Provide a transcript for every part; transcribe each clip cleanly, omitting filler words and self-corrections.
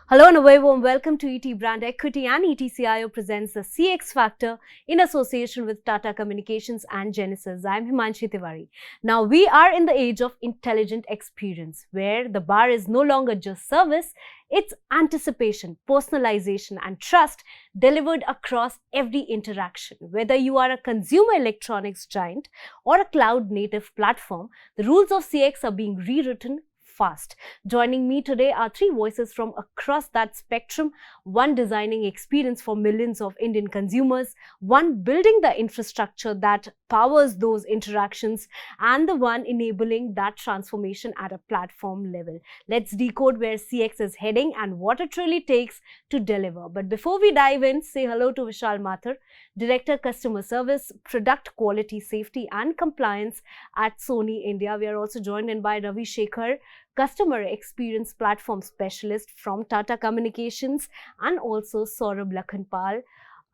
Hello and a very warm welcome to ET BrandEquity and ETCIO presents the CX Factor in association with Tata Communications and Genesys. I'm Himanshi Tiwari. Now we are in the age of intelligent experience where the bar is no longer just service, it's anticipation, personalization and trust delivered across every interaction. Whether you are a consumer electronics giant or a cloud native platform, the rules of CX are being rewritten fast. Joining me today are three voices from across that spectrum, one designing experience for millions of Indian consumers, one building the infrastructure that powers those interactions, and the one enabling that transformation at a platform level. Let's decode where CX is heading and what it really takes to deliver. But before we dive in, say hello to Vishal Mathur, Director Customer Service, Product Quality Safety and Compliance at Sony India. We are also joined in by Ravi, Shekhar, Customer Experience Platform Specialist from Tata Communications, and also Saurabh, Lakhanpal,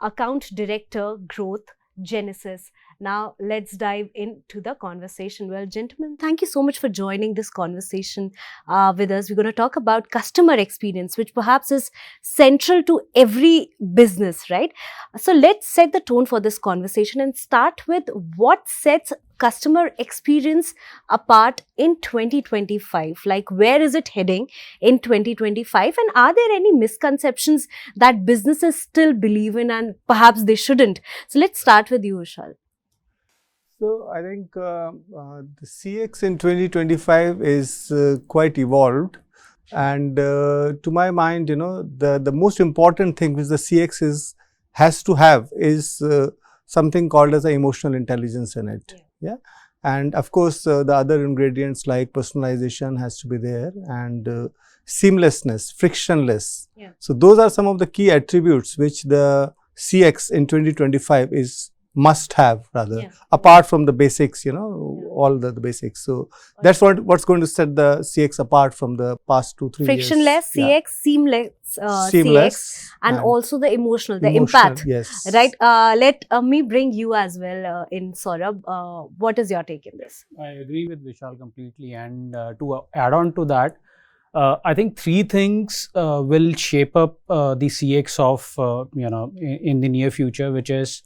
Account Director, Growth, Genesys. Now, let's dive into the conversation. Well, gentlemen, thank you so much for joining this conversation with us. We're going to talk about customer experience, which perhaps is central to every business, right? So, let's set the tone for this conversation and start with what sets customer experience apart in 2025. Like, where is it heading in 2025? And are there any misconceptions that businesses still believe in and perhaps they shouldn't? So, let's start with you, Vishal. So, I think the CX in 2025 is quite evolved, and to my mind, the most important thing which the CX has to have is something called as emotional intelligence in it. Yeah. And of course, the other ingredients like personalization has to be there, and seamlessness, frictionless. Yeah. So, those are some of the key attributes which the CX in 2025 must have, rather, apart from the basics, all the basics. So that's what's going to set the CX apart from the past 2-3 years. Frictionless CX, seamless CX, and also the emotional, the empath. Yes. Right. Let me bring you as well in, Saurabh. What is your take in this? I agree with Vishal completely, and to add on to that, I think three things will shape up the CX of in the near future, which is: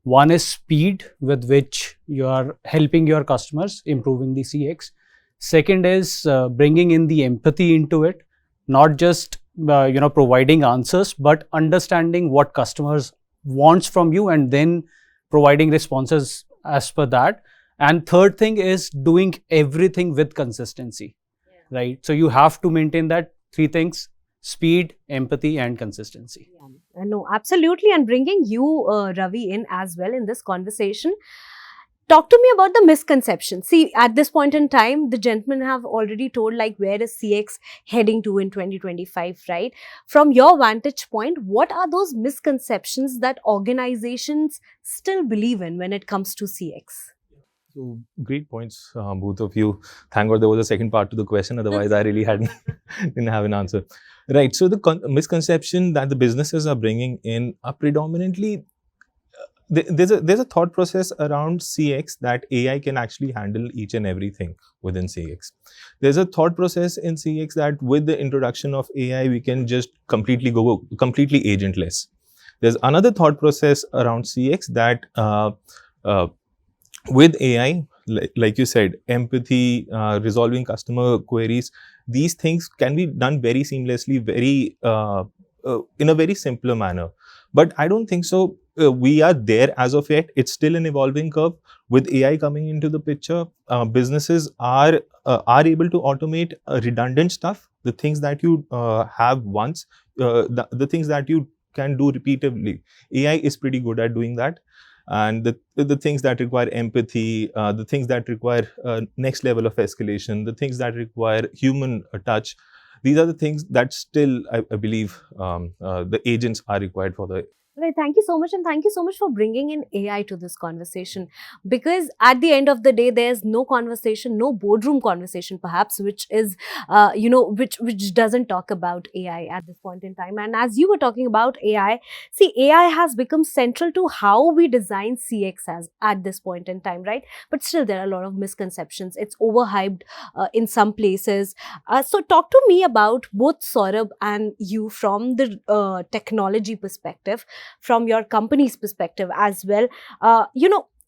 one is speed with which you are helping your customers, improving the CX. Second is bringing in the empathy into it, not just providing answers, but understanding what customers wants from you and then providing responses as per that. And third thing is doing everything with consistency, right? So you have to maintain that three things: speed, empathy, and consistency. No, absolutely. And bringing you, Ravi, in as well in this conversation. Talk to me about the misconception. See, at this point in time, the gentlemen have already told like where is CX heading to in 2025, right? From your vantage point, what are those misconceptions that organizations still believe in when it comes to CX? So great points, both of you. Thank God there was a second part to the question. Otherwise, I really didn't have an answer. Right. So the misconception that the businesses are bringing in are predominantly there's a thought process around CX that AI can actually handle each and everything within CX. There's a thought process in CX that with the introduction of AI, we can just completely agentless. There's another thought process around CX that with AI, like you said, empathy, resolving customer queries, these things can be done very seamlessly, in a very simpler manner. But I don't think so. We are there as of yet. It's still an evolving curve. With AI coming into the picture, businesses are able to automate redundant stuff, the things that you have once, the things that you can do repeatedly. AI is pretty good at doing that. And the things that require empathy, the things that require next level of escalation, the things that require human touch, these are the things that still, I believe, the agents are required for the Right, thank you so much, and thank you so much for bringing in AI to this conversation. Because at the end of the day, there's no conversation, no boardroom conversation, perhaps, which is, which doesn't talk about AI at this point in time. And as you were talking about AI, see, AI has become central to how we design CX as at this point in time, right? But still, there are a lot of misconceptions. It's overhyped in some places. So, talk to me about both Saurabh and you from the technology perspective, from your company's perspective as well.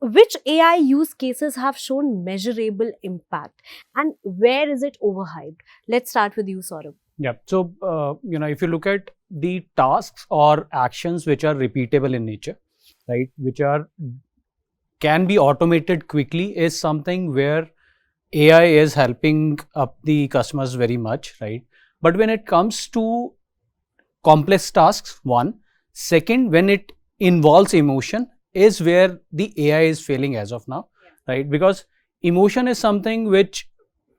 Which AI use cases have shown measurable impact and where is it overhyped? Let's start with you, Saurabh. Yeah. So, if you look at the tasks or actions which are repeatable in nature, right, which can be automated quickly, is something where AI is helping up the customers very much, right? But when it comes to complex tasks, one, second, when it involves emotion, is where the AI is failing as of now, right? Because emotion is something which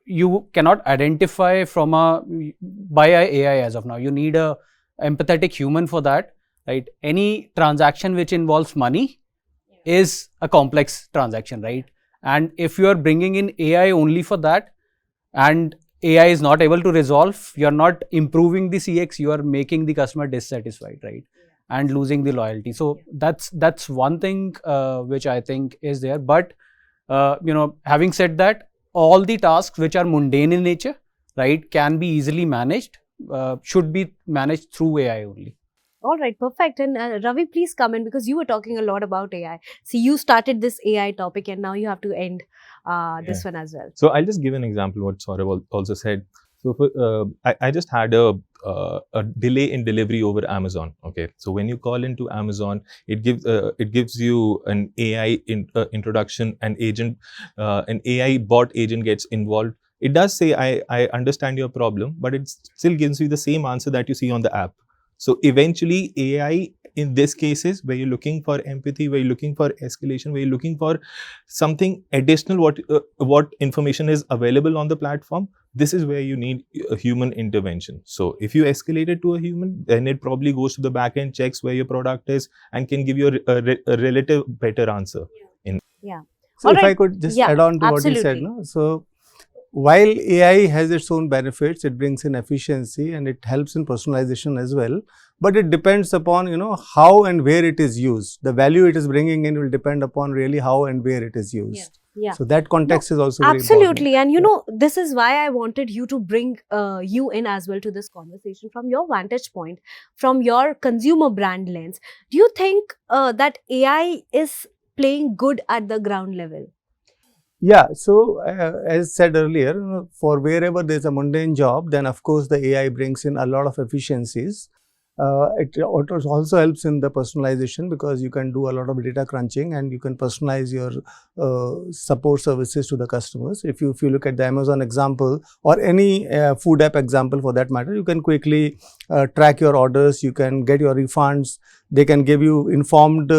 you cannot identify by a AI as of now. You need a empathetic human for that, right? Any transaction which involves money is a complex transaction, right? And if you are bringing in AI only for that, and AI is not able to resolve, you're not improving the CX, you are making the customer dissatisfied, right? And losing the loyalty. So that's one thing which I think is there. But having said that, all the tasks which are mundane in nature, right, can be easily managed, should be managed through AI only. All right, perfect. And Ravi, please come in because you were talking a lot about AI. See, you started this AI topic and now you have to end this one as well. So I'll just give an example what Saurabh also said. So I just had a delay in delivery over Amazon. Okay, so when you call into Amazon, it gives you an AI introduction, an AI bot agent gets involved. It does say I understand your problem, but it still gives you the same answer that you see on the app. So eventually AI in this cases where you're looking for empathy, where you're looking for escalation, where you're looking for something additional, what information is available on the platform, this is where you need a human intervention. So if you escalate it to a human, then it probably goes to the back end, checks where your product is, and can give you a relative better answer. Yeah. So All if right. I could just Yeah, add on to what you said, absolutely. no? So while AI has its own benefits, it brings in efficiency and it helps in personalization as well. But it depends upon, how and where it is used. The value it is bringing in will depend upon really how and where it is used. Yeah. So that context is also very Absolutely. important. And this is why I wanted you to bring you in as well to this conversation from your vantage point, from your consumer brand lens. Do you think that AI is playing good at the ground level? Yeah, so as said earlier, for wherever there's a mundane job, then of course the AI brings in a lot of efficiencies. It also helps in the personalization because you can do a lot of data crunching and you can personalize your support services to the customers. If you look at the Amazon example or any food app example for that matter, you can quickly track your orders, you can get your refunds, they can give you informed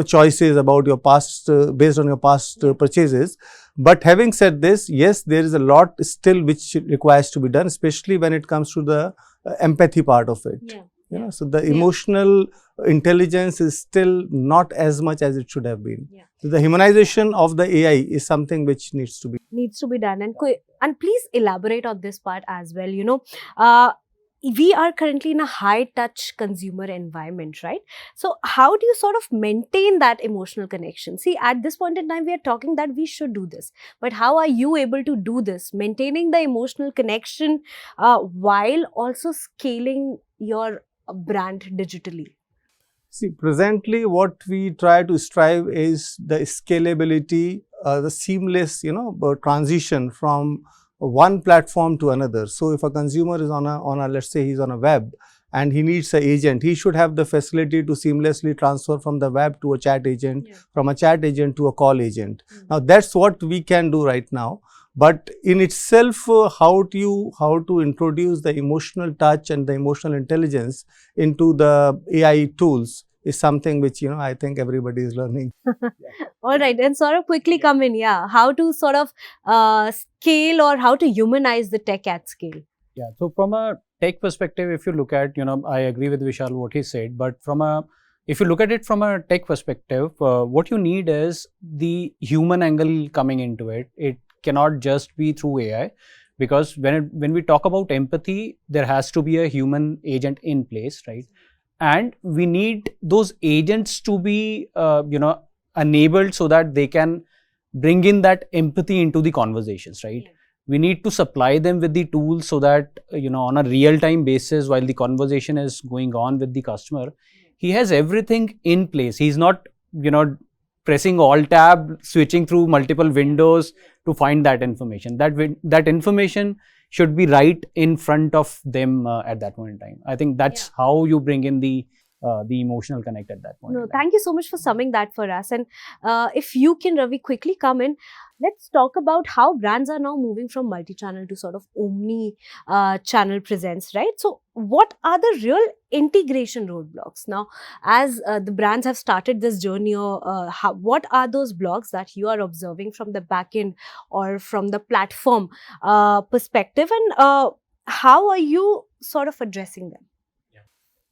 choices about your past based on your past purchases. But having said this, yes, there is a lot still which requires to be done, especially when it comes to the empathy part of it. So the emotional intelligence is still not as much as it should have been. So the humanization of the AI is something which needs to be done. And please elaborate on this part as well. We are currently in a high touch consumer environment, right? So how do you sort of maintain that emotional connection? See, at this point in time, we are talking that we should do this, but how are you able to do this, maintaining the emotional connection while also scaling your brand digitally? See, presently what we try to strive is the scalability, the seamless, transition from one platform to another. So if a consumer is on a let's say he's on a web and he needs an agent, he should have the facility to seamlessly transfer from the web to a chat agent, from a chat agent to a call agent. Now that's what we can do right now. But in itself, how to introduce the emotional touch and the emotional intelligence into the AI tools is something which, I think everybody is learning. All right. And sort of quickly come in. Yeah. How to sort of scale or how to humanize the tech at scale? Yeah. So from a tech perspective, if you look at, I agree with Vishal what he said, but from a if you look at it from a tech perspective, what you need is the human angle coming into it. It cannot just be through AI, because when we talk about empathy, there has to be a human agent in place, right? And we need those agents to be enabled so that they can bring in that empathy into the conversations, right? Yeah. We need to supply them with the tools so that on a real time basis, while the conversation is going on with the customer, he has everything in place. He's not pressing alt tab, switching through multiple windows to find that information. That information should be right in front of them at that point in time. I think that's how you bring in the emotional connect at that point. No, thank you so much for summing that for us. And if you can, Ravi, quickly come in, let's talk about how brands are now moving from multi-channel to sort of omni-channel presence, right? So what are the real integration roadblocks? Now, as the brands have started this journey, or what are those blocks that you are observing from the back end or from the platform perspective, and how are you sort of addressing them?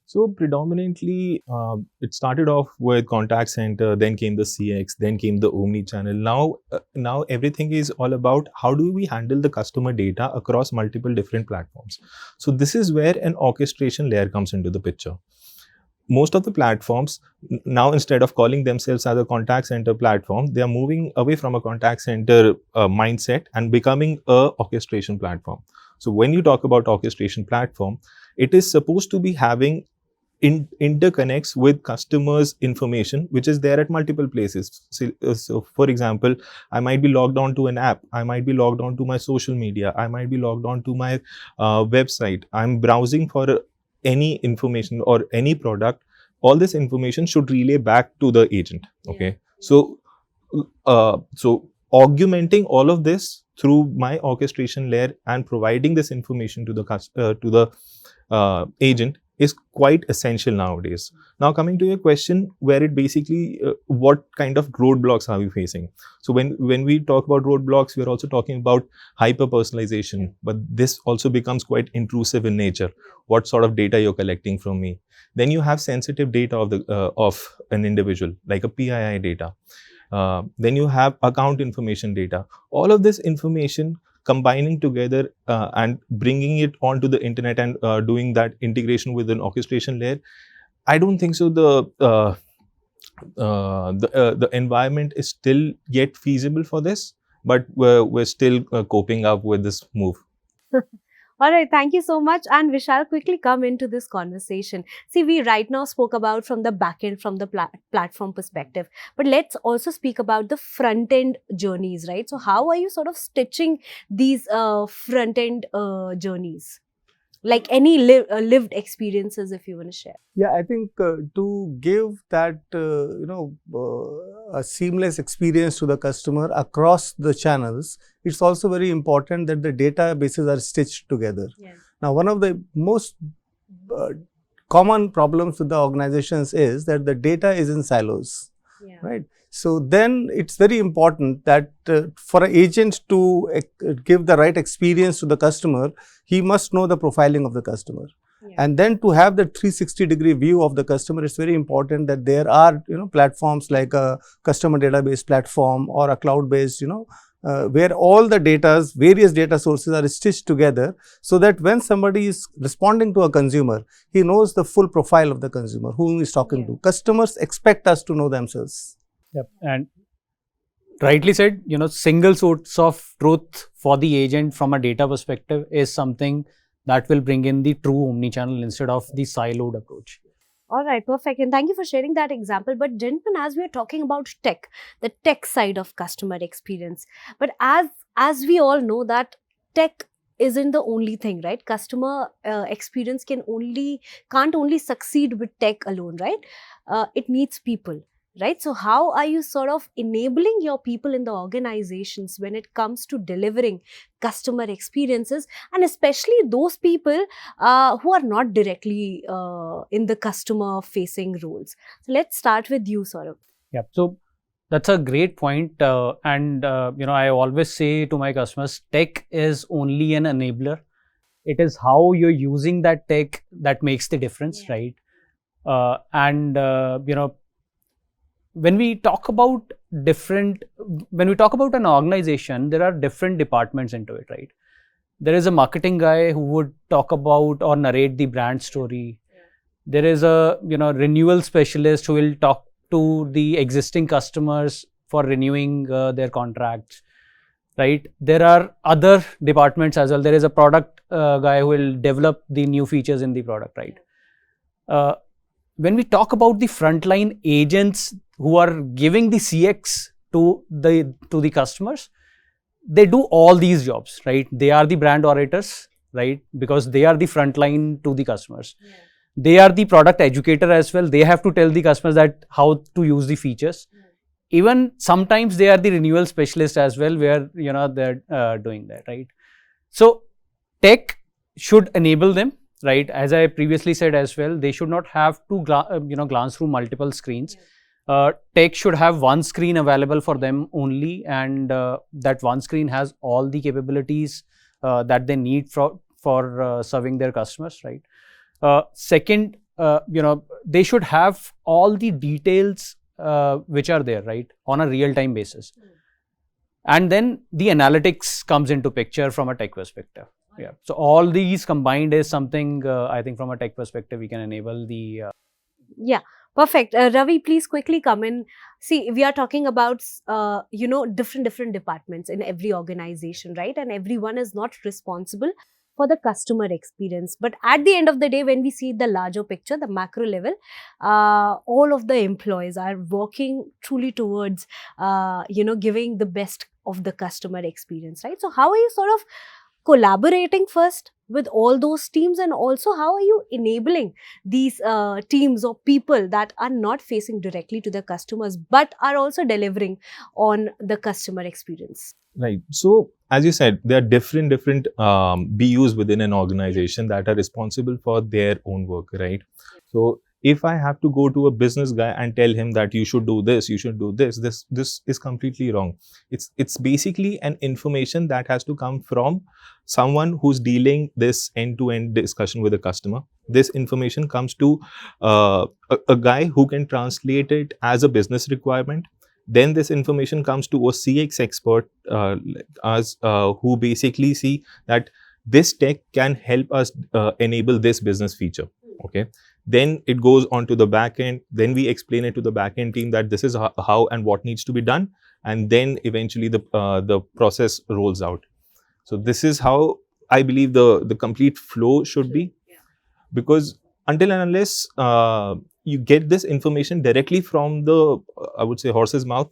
So predominantly, it started off with contact center, then came the CX, then came the omni-channel. Now everything is all about how do we handle the customer data across multiple different platforms. So this is where an orchestration layer comes into the picture. Most of the platforms now, instead of calling themselves as a contact center platform, they are moving away from a contact center mindset and becoming a orchestration platform. So when you talk about orchestration platform, it is supposed to be having interconnects with customers' information, which is there at multiple places. So, for example, I might be logged on to an app, I might be logged on to my social media, I might be logged on to my website. I'm browsing for any information or any product. All this information should relay back to the agent. Okay, so augmenting all of this through my orchestration layer and providing this information to the agent is quite essential nowadays. Now, coming to your question, where it basically what kind of roadblocks are we facing? So when we talk about roadblocks, we are also talking about hyper personalization, but this also becomes quite intrusive in nature. What sort of data you're collecting from me? Then you have sensitive data of an individual, like a PII data. Then you have account information data. All of this information combining together and bringing it onto the internet and doing that integration with an orchestration layer, I don't think so. The environment is still yet feasible for this, but we're still coping up with this move. All right, thank you so much. And Vishal, quickly come into this conversation. See, we right now spoke about from the back end, from the platform perspective, but let's also speak about the front end journeys, right? So how are you sort of stitching these front end journeys? Like any lived experiences, if you want to share. Yeah, I think to give that a seamless experience to the customer across the channels, it's also very important that the databases are stitched together. Yes. Now, one of the most common problems with the organizations is that the data is in silos, right? So then it's very important that for an agent to give the right experience to the customer, he must know the profiling of the customer. And then to have the 360-degree view of the customer, it's very important that there are platforms like a customer database platform or a cloud-based where all the various data sources are stitched together, so that when somebody is responding to a consumer, he knows the full profile of the consumer, whom he is talking to. Customers expect us to know themselves. Yep. And rightly said, single source of truth for the agent from a data perspective is something that will bring in the true omni-channel instead of the siloed approach. All right, perfect. And thank you for sharing that example. But gentlemen, as we are talking about tech, the tech side of customer experience, but as we all know that tech isn't the only thing, right? Customer experience can't only succeed with tech alone, right? It needs people. Right? So how are you sort of enabling your people in the organizations when it comes to delivering customer experiences, and especially those people who are not directly in the customer facing roles? So let's start with you, Saurabh. Yeah. So that's a great point. I always say to my customers, tech is only an enabler. It is how you're using that tech that makes the difference, right? And when we talk about an organization, there are different departments into it, right? There is a marketing guy who would talk about or narrate the brand story. There is a renewal specialist who will talk to the existing customers for renewing their contracts, right? There are other departments as well. There is a product guy who will develop the new features in the product, right? When we talk about the frontline agents who are giving the CX to the customers, they do all these jobs, right? They are the brand orators, right? Because they are the frontline to the customers. Yeah. They are the product educator as well. They have to tell the customers that how to use the features. Yeah. Even sometimes they are the renewal specialist as well, where they're doing that, right? So tech should enable them, right? As I previously said as well, they should not have to glance through multiple screens. Yeah. Tech should have one screen available for them only, and that one screen has all the capabilities that they need for serving their customers, right? Second, they should have all the details which are there, right, on a real-time basis. And then the analytics comes into picture from a tech perspective. Yeah. So all these combined is something I think from a tech perspective we can enable the. Yeah, perfect. Ravi, please quickly come in. See, we are talking about different departments in every organization, right? And everyone is not responsible for the customer experience. But at the end of the day, when we see the larger picture, the macro level, all of the employees are working truly towards giving the best of the customer experience, right? So how are you sort of collaborating first with all those teams, and also how are you enabling these teams or people that are not facing directly to the customers but are also delivering on the customer experience? Right. So as you said, there are different BUs within an organization that are responsible for their own work, right? So if I have to go to a business guy and tell him that you should do this, you should do this is completely wrong. It's basically an information that has to come from someone who's dealing this end-to-end discussion with a customer. This information comes to a guy who can translate it as a business requirement. Then this information comes to a CX expert who basically see that this tech can help us enable this business feature. Okay. Then it goes on to the back end. Then we explain it to the back end team that this is how and what needs to be done. And then eventually the process rolls out. So this is how I believe the complete flow should be. Yeah. Because until and unless you get this information directly from the, I would say, horse's mouth,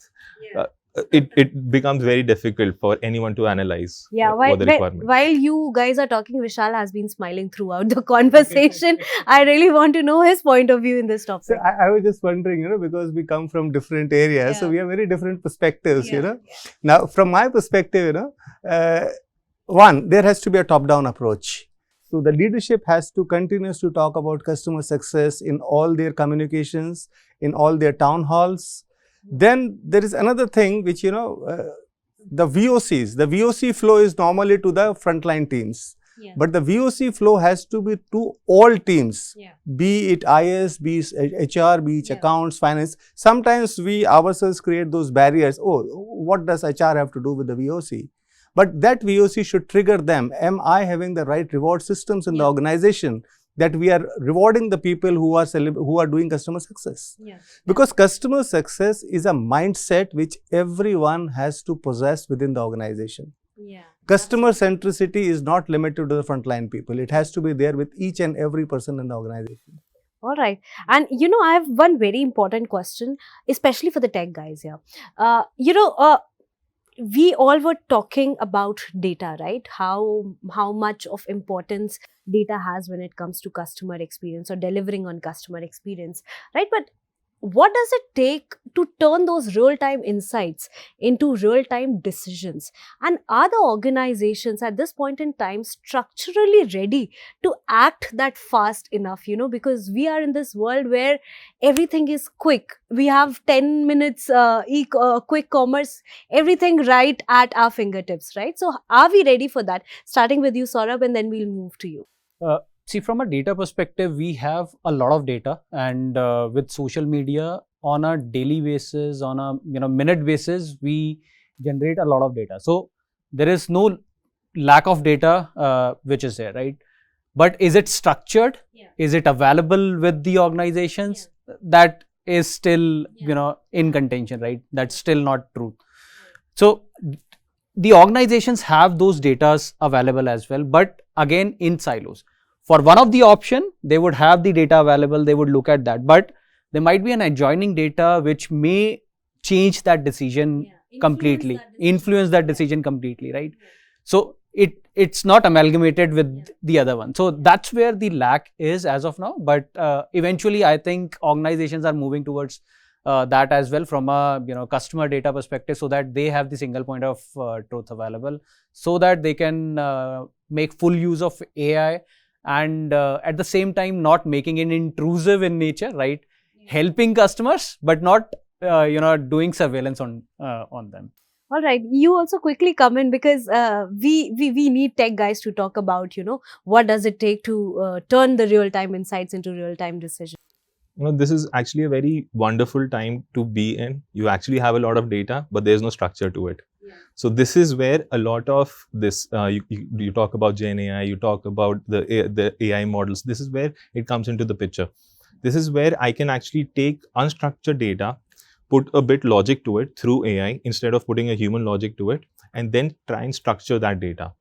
yeah. It becomes very difficult for anyone to analyze what the requirement. While you guys are talking, Vishal has been smiling throughout the conversation. I really want to know his point of view in this topic. So I was just wondering, because we come from different areas, yeah. So we have very different perspectives, yeah. Yeah. Now, from my perspective, one, there has to be a top-down approach. So the leadership has to continue to talk about customer success in all their communications, in all their town halls. Then there is another thing which, the VOCs. The VOC flow is normally to the frontline teams. Yeah. But the VOC flow has to be to all teams, yeah. Be it IS, be it HR, be it accounts, finance. Sometimes we ourselves create those barriers. Oh, what does HR have to do with the VOC? But that VOC should trigger them. Am I having the right reward systems in the organization that we are rewarding the people who are doing customer success? Yeah. Because customer success is a mindset which everyone has to possess within the organization. Yeah. Customer centricity is not limited to the frontline people. It has to be there with each and every person in the organization. All right. And, I have one very important question, especially for the tech guys here. We all were talking about data, right? How much of importance data has when it comes to customer experience or delivering on customer experience, right? But what does it take to turn those real-time insights into real-time decisions? And are the organizations at this point in time structurally ready to act that fast enough, because we are in this world where everything is quick. We have 10 minutes quick commerce, everything right at our fingertips, right? So are we ready for that? Starting with you, Saurabh, and then we'll move to you. See, from a data perspective, we have a lot of data, and with social media on a daily basis, on a minute basis, we generate a lot of data. So there is no lack of data which is there, right? But is it structured? Yeah. Is it available with the organizations? Yeah. That is still in contention, right? That's still not true. So the organizations have those datas available as well, but again in silos. For one of the option, they would have the data available, they would look at that, but there might be an adjoining data which may change that decision completely, influence that decision completely, right? So it's not amalgamated with the other one. So that's where the lack is as of now, but eventually I think organizations are moving towards that as well from a customer data perspective, so that they have the single point of truth available, so that they can make full use of AI, and at the same time not making it intrusive in nature, right? Helping customers but not doing surveillance on them. All right, you also quickly come in because we need tech guys to talk about what does it take to turn the real time insights into real time decisions. This is actually a very wonderful time to be in. You actually have a lot of data, but there's no structure to it. Yeah. So this is where a lot of this, you talk about Gen AI, you talk about the AI models. This is where it comes into the picture. This is where I can actually take unstructured data, put a bit logic to it through AI instead of putting a human logic to it, and then try and structure that data.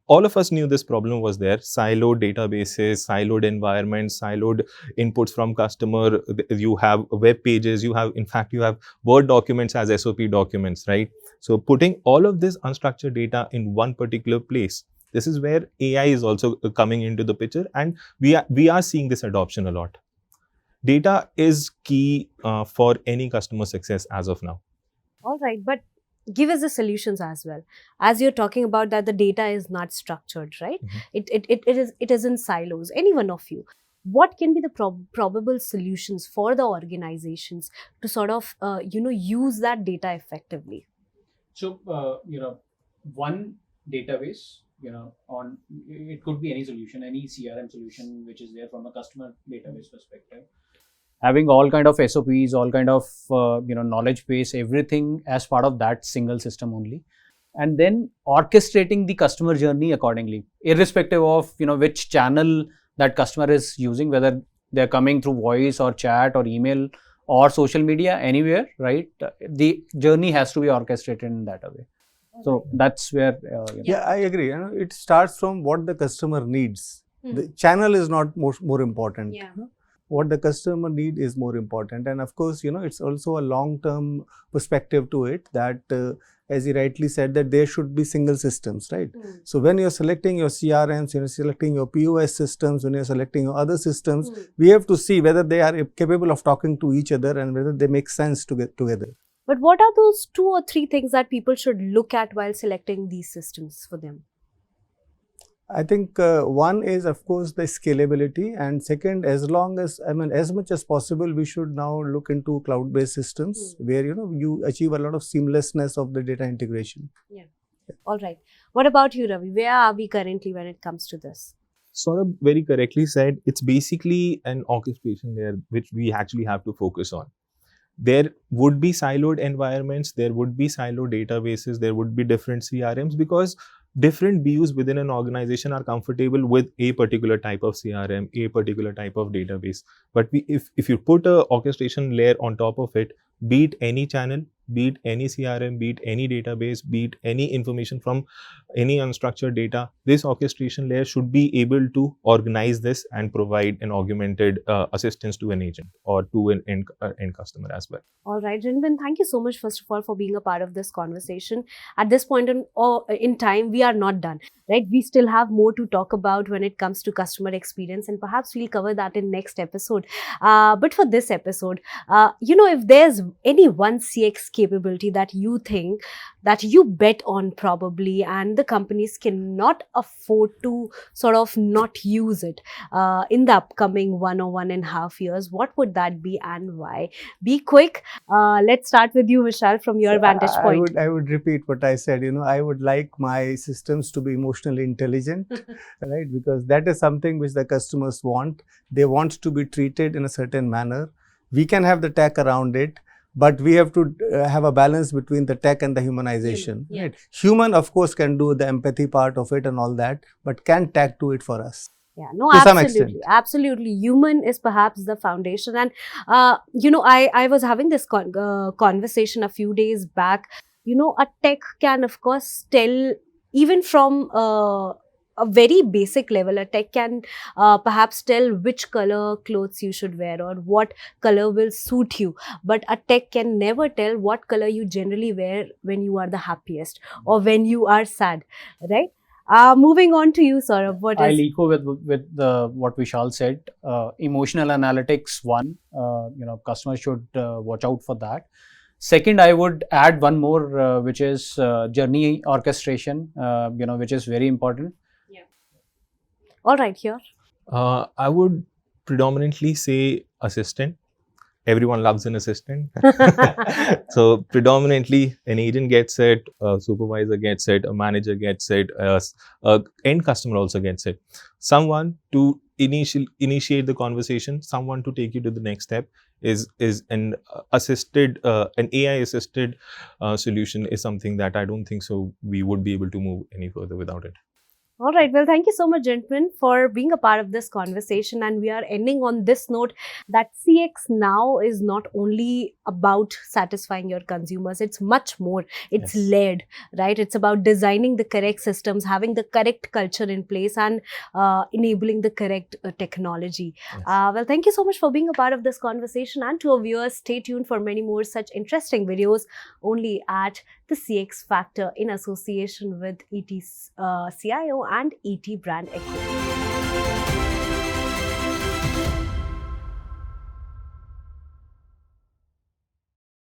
All of us knew this problem was there. Siloed databases, siloed environments, siloed inputs from customer. You have web pages, you have Word documents as SOP documents, right? So putting all of this unstructured data in one particular place, this is where AI is also coming into the picture, and we are seeing this adoption a lot. Data is key for any customer success as of now. All right, but give us the solutions as well. As you're talking about that the data is not structured, right? Mm-hmm. It is in silos. Any one of you, what can be the probable solutions for the organizations to sort of use that data effectively? So one database, on it could be any solution, any CRM solution which is there from a customer database perspective, having all kind of SOPs, all kind of knowledge base, everything as part of that single system only, and then orchestrating the customer journey accordingly, irrespective of which channel that customer is using, whether they're coming through voice or chat or email or social media, anywhere, right? The journey has to be orchestrated in that way. So that's where Yeah, I agree. It starts from what the customer needs. The channel is not more important. Yeah. What the customer need is more important, and of course it's also a long term perspective to it, that as you rightly said, that there should be single systems, right? So when you're selecting your CRMs, you're selecting your POS systems, when you're selecting your other systems, we have to see whether they are capable of talking to each other and whether they make sense to get together. But what are those 2 or 3 things that people should look at while selecting these systems for them? I think one is, of course, the scalability, and second, as much as possible, we should now look into cloud-based systems where you achieve a lot of seamlessness of the data integration. Yeah. All right. What about you, Ravi? Where are we currently when it comes to this? Saurabh very correctly said, it's basically an orchestration layer which we actually have to focus on. There would be siloed environments, there would be siloed databases, there would be different CRMs, because different BUs within an organization are comfortable with a particular type of CRM, a particular type of database. But if you put a orchestration layer on top of it, be it any channel, be it any CRM, be it any database, be it any information from any unstructured data, this orchestration layer should be able to organize this and provide an augmented assistance to an agent or to an end customer as well. All right, gentlemen, thank you so much, first of all, for being a part of this conversation. At this point in time, we are not done, right? We still have more to talk about when it comes to customer experience, and perhaps we'll cover that in next episode. But for this episode, if there's any one CX capability that you think, that you bet on probably, and the companies cannot afford to sort of not use it in the upcoming 1 or 1.5 years? What would that be and why? Be quick. Let's start with you, Vishal, from your So vantage point. I would repeat what I said. I would like my systems to be emotionally intelligent, right? Because that is something which the customers want. They want to be treated in a certain manner. We can have the tech around it, but we have to have a balance between the tech and the humanization. Yeah. Right? Human, of course, can do the empathy part of it and all that, but can tech do it for us? Yeah, no, To some absolutely. extent. Absolutely. Human is perhaps the foundation. And, I was having this conversation a few days back. A tech can, of course, tell, even from a very basic level, a tech can perhaps tell which color clothes you should wear or what color will suit you. But a tech can never tell what color you generally wear when you are the happiest or when you are sad, right? Moving on to you, Saurabh. What I'll is echo with what Vishal said. Emotional analytics, one, customers should watch out for that. Second, I would add one more, which is journey orchestration, which is very important. all right here? I would predominantly say assistant. Everyone loves an assistant. So predominantly an agent gets it, a supervisor gets it, a manager gets it, a end customer also gets it. Someone to initiate the conversation, someone to take you to the next step is an an AI assisted solution is something that I don't think so we would be able to move any further without it. All right. Well, thank you so much, gentlemen, for being a part of this conversation. And we are ending on this note that CX now is not only about satisfying your consumers, it's much more. It's Yes. layered, right? It's about designing the correct systems, having the correct culture in place, and enabling the correct technology. Yes. Well, thank you so much for being a part of this conversation. And to our viewers, stay tuned for many more such interesting videos only at the CX Factor in association with ETCIO and ET BrandEquity.